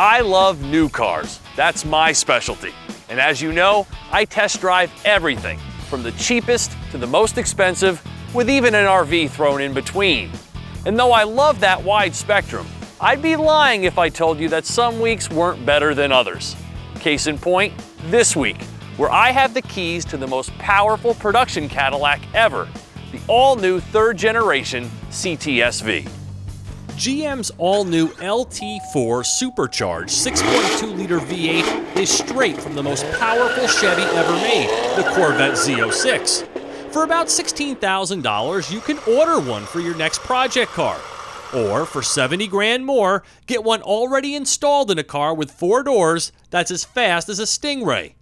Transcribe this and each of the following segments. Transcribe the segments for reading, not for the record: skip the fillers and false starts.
I love new cars. That's my specialty. And as you know, I test drive everything, from the cheapest to the most expensive, with even an RV thrown in between. And though I love that wide spectrum, I'd be lying if I told you that some weeks weren't better than others. Case in point, this week, where I have the keys to the most powerful production Cadillac ever, the all-new third-generation CTS-V. GM's all-new LT4 supercharged 6.2-liter V8 is straight from the most powerful Chevy ever made, the Corvette Z06. For about $16,000, you can order one for your next project car. Or for 70 grand more, get one already installed in a car with 4 doors that's as fast as a Stingray.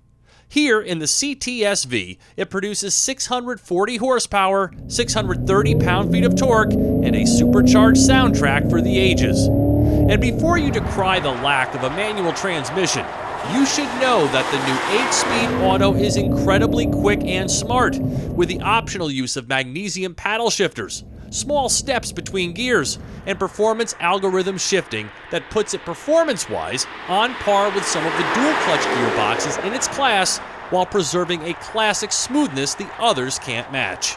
Here in the CTS-V, it produces 640 horsepower, 630 pound-feet of torque, and a supercharged soundtrack for the ages. And before you decry the lack of a manual transmission, you should know that the new 8-speed auto is incredibly quick and smart, with the optional use of magnesium paddle shifters, small steps between gears, and performance algorithm shifting that puts it performance-wise on par with some of the dual-clutch gearboxes in its class, while preserving a classic smoothness the others can't match.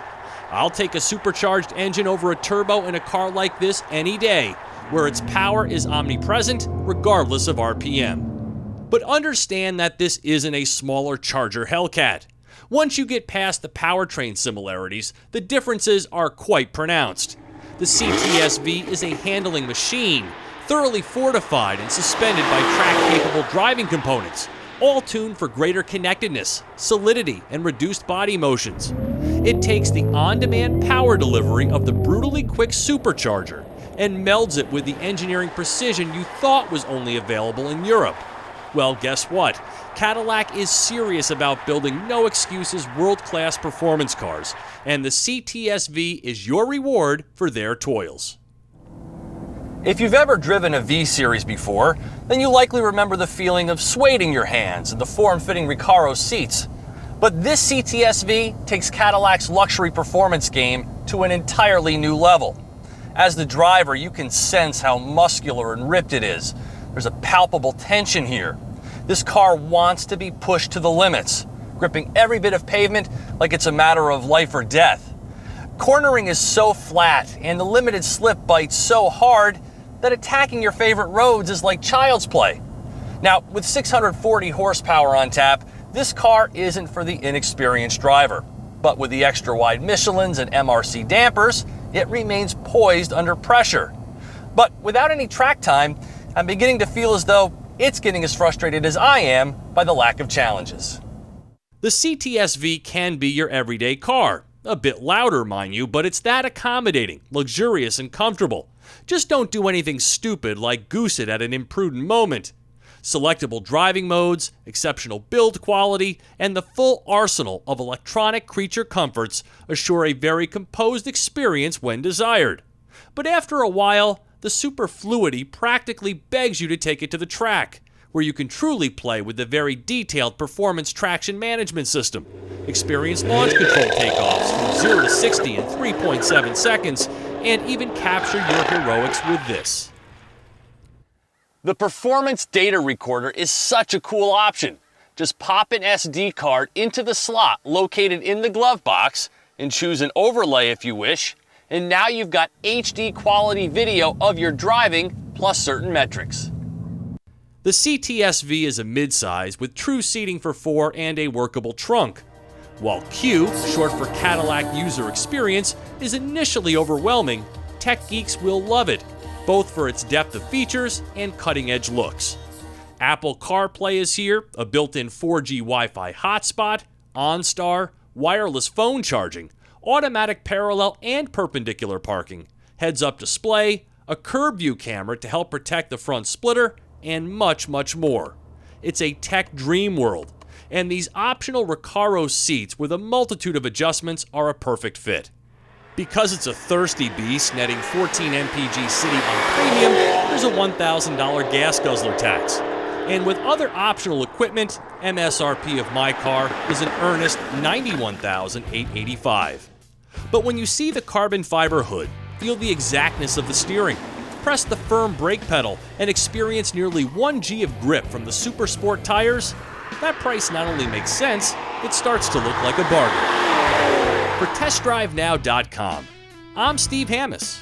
I'll take a supercharged engine over a turbo in a car like this any day, where its power is omnipresent regardless of RPM. But understand that this isn't a smaller Charger Hellcat. Once you get past the powertrain similarities, the differences are quite pronounced. The CTS-V is a handling machine, thoroughly fortified and suspended by track-capable driving components, all tuned for greater connectedness, solidity, and reduced body motions. It takes the on-demand power delivery of the brutally quick supercharger and melds it with the engineering precision you thought was only available in Europe. Well, guess what? Cadillac is serious about building no-excuses world-class performance cars, and the CTS-V is your reward for their toils. If you've ever driven a V-Series before, then you likely remember the feeling of suede in your hands and the form-fitting Recaro seats. But this CTS-V takes Cadillac's luxury performance game to an entirely new level. As the driver, you can sense how muscular and ripped it is. There's a palpable tension here. This car wants to be pushed to the limits, gripping every bit of pavement like it's a matter of life or death. Cornering is so flat and the limited slip bites so hard that attacking your favorite roads is like child's play. Now, with 640 horsepower on tap, this car isn't for the inexperienced driver. But with the extra wide Michelins and MRC dampers, it remains poised under pressure. But without any track time, I'm beginning to feel as though it's getting as frustrated as I am by the lack of challenges. The CTS-V can be your everyday car. A bit louder, mind you, but it's that accommodating, luxurious, and comfortable. Just don't do anything stupid like goose it at an imprudent moment. Selectable driving modes, exceptional build quality, and the full arsenal of electronic creature comforts assure a very composed experience when desired. But after a while, the superfluity practically begs you to take it to the track, where you can truly play with the very detailed performance traction management system. Experience launch control takeoffs from 0 to 60 in 3.7 seconds, and even capture your heroics with this. The performance data recorder is such a cool option. Just pop an SD card into the slot located in the glove box and choose an overlay if you wish, and now you've got HD quality video of your driving plus certain metrics. The CTS-V is a midsize with true seating for 4 and a workable trunk. While Q, short for Cadillac User Experience, is initially overwhelming, tech geeks will love it, both for its depth of features and cutting-edge looks. Apple CarPlay is here, a built-in 4G Wi-Fi hotspot, OnStar, wireless phone charging, automatic parallel and perpendicular parking, heads-up display, a curb view camera to help protect the front splitter, and much, much more. It's a tech dream world, and these optional Recaro seats with a multitude of adjustments are a perfect fit. Because it's a thirsty beast netting 14 mpg city on premium, there's a $1,000 gas guzzler tax. And with other optional equipment, MSRP of my car is an earnest $91,885. But when you see the carbon fiber hood, feel the exactness of the steering, press the firm brake pedal, and experience nearly 1G of grip from the Super Sport tires, that price not only makes sense, it starts to look like a bargain. For TestDriveNow.com, I'm Steve Hammes.